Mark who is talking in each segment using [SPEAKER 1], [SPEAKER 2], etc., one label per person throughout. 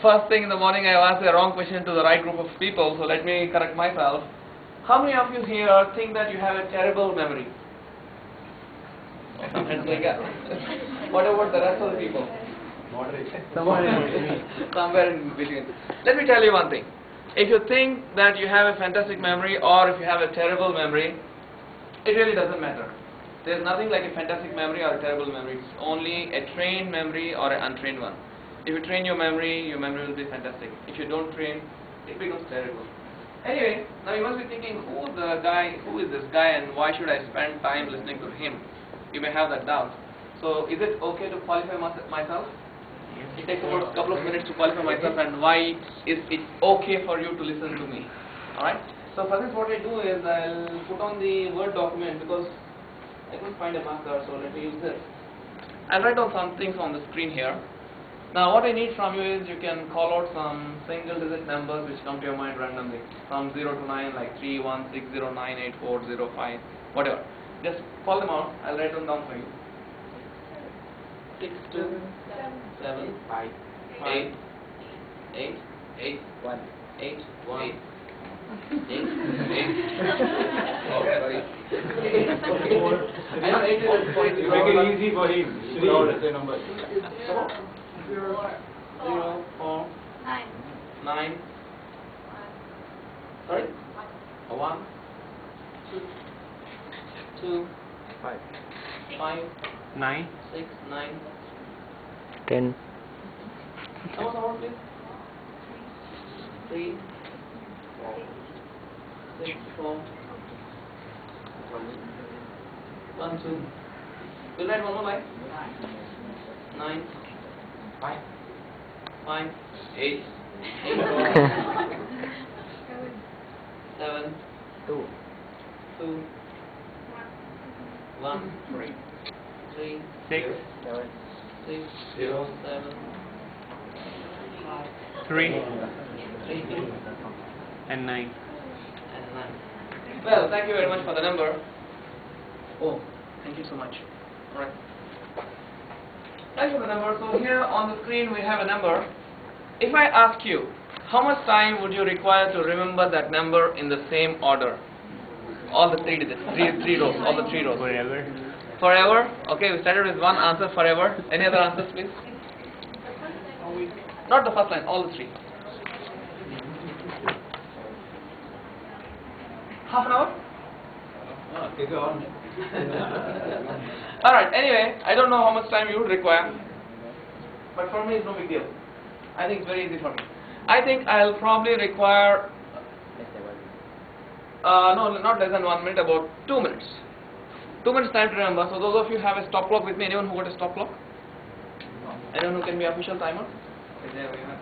[SPEAKER 1] First thing in the morning, I asked the wrong question to the right group of people, so let me correct myself. How many of you here think that you have a terrible memory? What about the rest of the people? Somewhere in between. Let me tell you one thing. If you think that you have a fantastic memory or if you have a terrible memory, it really doesn't matter. There's nothing like a fantastic memory or a terrible memory. It's only a trained memory or an untrained one. If you train your memory will be fantastic. If you don't train, it becomes terrible. Anyway, now you must be thinking, who is this guy and why should I spend time listening to him? You may have that doubt. So is it okay to qualify myself? It takes about a couple of minutes to qualify myself and why is it okay for you to listen to me. Alright? So for this what I do is I'll put on the Word document because I couldn't find a marker, so let me use this. I'll write down some things on the screen here. Now what I need from you is you can call out some single digit numbers which come to your mind randomly. From 0 to 9 like 3, 1, 6, 0, 9, 8, 4, 0, 5, whatever. Just call them out. I'll write them down for you. 6, 2, 7, 5, 8, 8, 8, 1, 8, 1, 8, 8. Okay, sorry. I know 8 is point.
[SPEAKER 2] Make it easy for him. 3 is the number.
[SPEAKER 1] 0, 4, 9. Sorry? 1, 2, 5,
[SPEAKER 2] 9,
[SPEAKER 1] 6, 9.
[SPEAKER 3] 10.
[SPEAKER 1] Come on, please. 3, 6, 4, 1, 2. We'll write one more line. 9, 5, 8, 7, 2, 1, 3,
[SPEAKER 2] 6,
[SPEAKER 1] 6, 0, 7, 5,
[SPEAKER 2] 3,
[SPEAKER 1] 3,
[SPEAKER 2] and 9.
[SPEAKER 1] and 9. Well, thank you very much for the number. Oh, thank you so much. Alright. Thanks for the number. So here on the screen we have a number. If I ask you, how much time would you require to remember that number in the same order? All the 3 digits, three rows, all the 3 rows.
[SPEAKER 2] Forever.
[SPEAKER 1] Forever? Okay, we started with one answer, forever. Any other answers, please? Not the first line, all the 3. Half an hour? Alright, anyway, I don't know how much time you would require, but for me it's no big deal. I think it's very easy for me. I think I'll probably require, no, not less than 1 minute, about 2 minutes. 2 minutes time to remember. So those of you have a stop clock with me, anyone who got a stop clock? Anyone who can be official timer? Okay, there we have.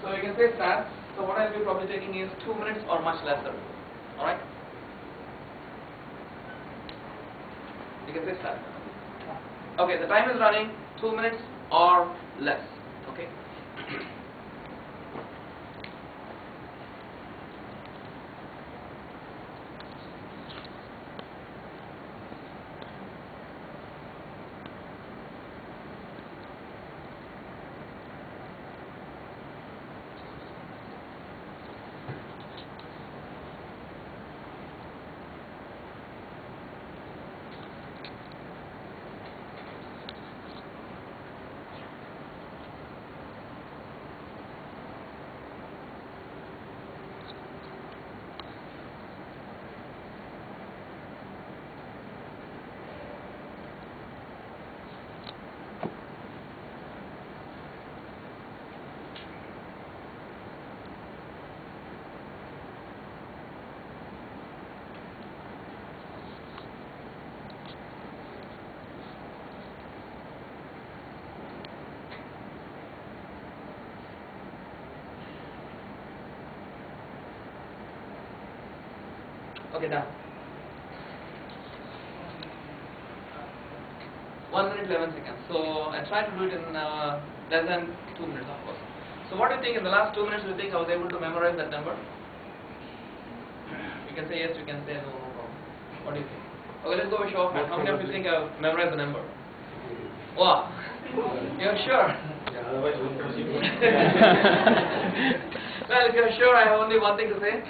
[SPEAKER 1] So you can say start. So what I'll be probably taking is 2 minutes or much lesser. Alright? You can say start. Okay, the time is running 2 minutes or less. Okay? Okay, done. 1 minute 11 seconds. So I try to do it in less than 2 minutes, of course. So what do you think in the last 2 minutes? Do you think I was able to memorize that number? You can say yes. You can say no. No problem. What do you think? Okay, let's go with show of hands. How many of you think I've memorized the number? Wow. You're sure?
[SPEAKER 2] Otherwise, we won't proceed.
[SPEAKER 1] Well, if you're sure, I have only one thing to say.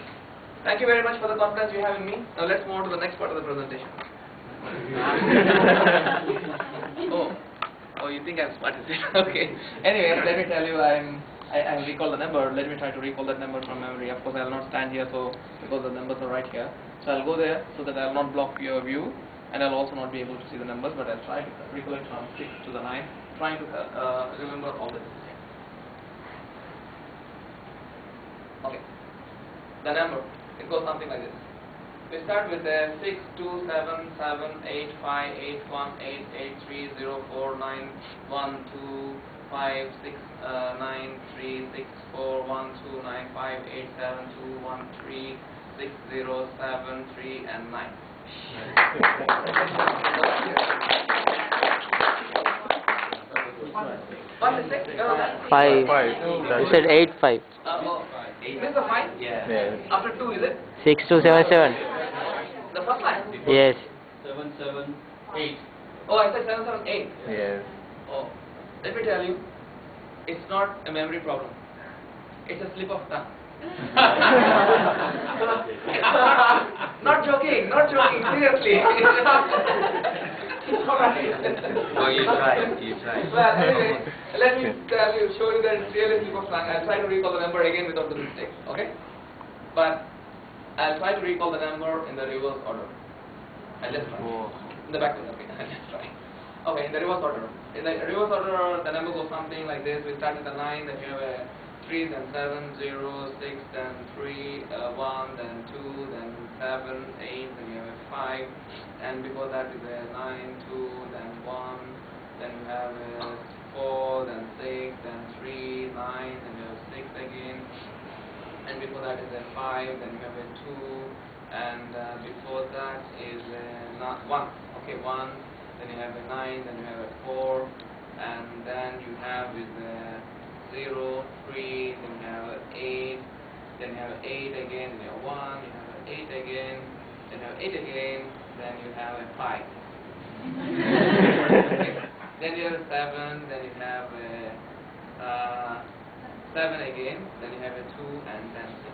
[SPEAKER 1] Thank you very much for the confidence you have in me. Now let's move on to the next part of the presentation. Oh, you think I'm smart, is it? Okay. Anyway, let me tell you, I recall the number. Let me try to recall that number from memory. Of course, I will not stand here, so because the numbers are right here. So I'll go there so that I will not block your view, and I'll also not be able to see the numbers. But I'll try to recollect from 6 to the 9, trying to remember all this. Okay. The number, it goes something like this. We start with 6, 2, 7, 7, 8, 5, 8, 1, 8, 8, 3, 0, 4, 9, 1, 2, 5, 6, 9, 3, 6, 4, 1, 2, 9, 5, 8, 7, 2, 1, 3, 6, 0, 7, 3, and 9. What mistake?
[SPEAKER 3] 5. You said 8, 5.
[SPEAKER 1] Is this the 5?
[SPEAKER 2] Yeah.
[SPEAKER 1] After 2, is it?
[SPEAKER 3] 6, 2, 7, 7.
[SPEAKER 1] The first line?
[SPEAKER 3] Yes.
[SPEAKER 2] 7, 7, 8.
[SPEAKER 1] Oh, I said 7, 7, 8.
[SPEAKER 2] Yes.
[SPEAKER 1] Oh, let me tell you, it's not a memory problem. It's a slip of tongue. Not joking, seriously. Alright.
[SPEAKER 2] Oh, you try.
[SPEAKER 1] Well, anyway, let me show you that it's really slip of tongue. I'll try to recall the number again without the mistake, okay? But I'll try to recall the number in the reverse order. I'll just try. In the back order, okay, I'll just try. Okay, in the reverse order. In the reverse order, the number goes something like this. We start with a 9, then you have a 3, then 7, 0, 6, then 3, 1, then 2, then 7, 8, then you have a 5, and before that is a 9, 2, then 1, then you have a 4, then 6, then 3, 9, then you have 6 again, and before that is a 5, then you have a 2, and before that is a 1, okay, 1, then you have a 9, then you have a 4, and then you have is a 0, 3, then you have an 8, then you have 8 again, then you have 1, you have 8 again, then you have 8 again, then you have a 5. Okay. Then you have a 7, then you have a 7 again, then you have a 2, and then 6.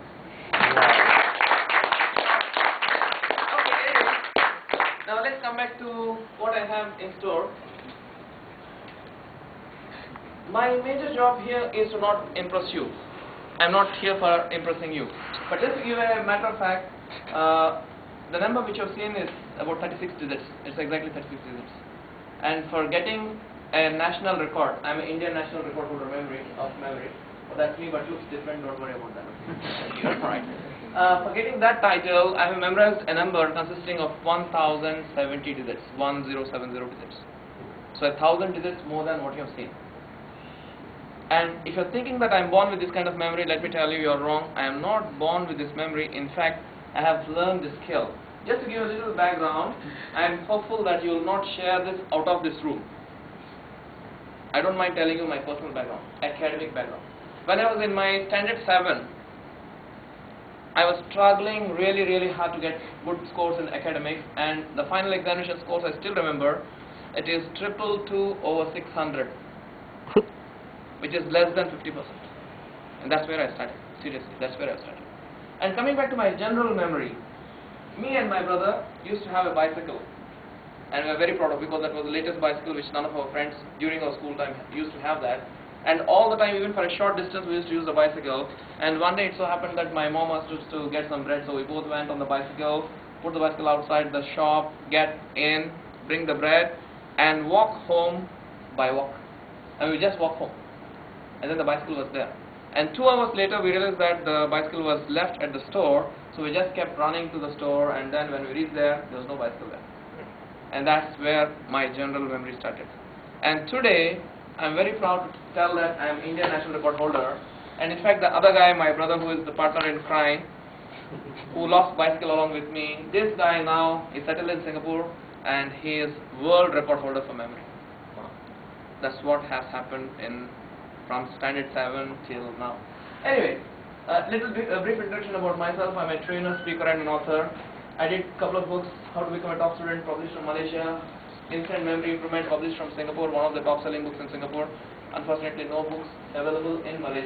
[SPEAKER 1] Okay, now let's come back to what I have in store. My major job here is to not impress you. I'm not here for impressing you. But just to give a matter of fact, the number which you've seen is about 36 digits. It's exactly 36 digits. And for getting a national record, I'm an Indian national record holder of memory. Well, that's me, but looks different. Don't worry about that. Okay? Alright. For getting that title, I have memorized a number consisting of 1070 digits, 1070 digits. So 1000 digits more than what you have seen. And if you're thinking that I'm born with this kind of memory, let me tell you, you're wrong. I am not born with this memory. In fact, I have learned this skill. Just to give a little background, I am hopeful that you will not share this out of this room. I don't mind telling you my personal background, academic background. When I was in my standard 7, I was struggling really hard to get good scores in academics, and the final examination scores I still remember. It is 222/600. Which is less than 50%, and that's where I started. Seriously, that's where I started. And coming back to my general memory, me and my brother used to have a bicycle, and we are very proud of it because that was the latest bicycle which none of our friends during our school time used to have that. And all the time, even for a short distance, we used to use the bicycle. And one day it so happened that my mom was used to get some bread, so we both went on the bicycle, put the bicycle outside the shop, get in, bring the bread, and walk home by walk. And we just walk home. And then the bicycle was there. And 2 hours later, we realized that the bicycle was left at the store, so we just kept running to the store, and then when we reached there was no bicycle there. And that's where my general memory started. And today, I'm very proud to tell that I'm Indian national record holder. And in fact, the other guy, my brother who is the partner in crime, who lost bicycle along with me, this guy now is settled in Singapore, and he is world record holder for memory. That's what has happened from standard 7 till now. Anyway, a brief introduction about myself. I'm a trainer, speaker, and an author. I did a couple of books: How to Become a Top Student, published from Malaysia; Instant Memory Improvement, published from Singapore, one of the top selling books in Singapore; Unfortunately, no books available in Malaysia.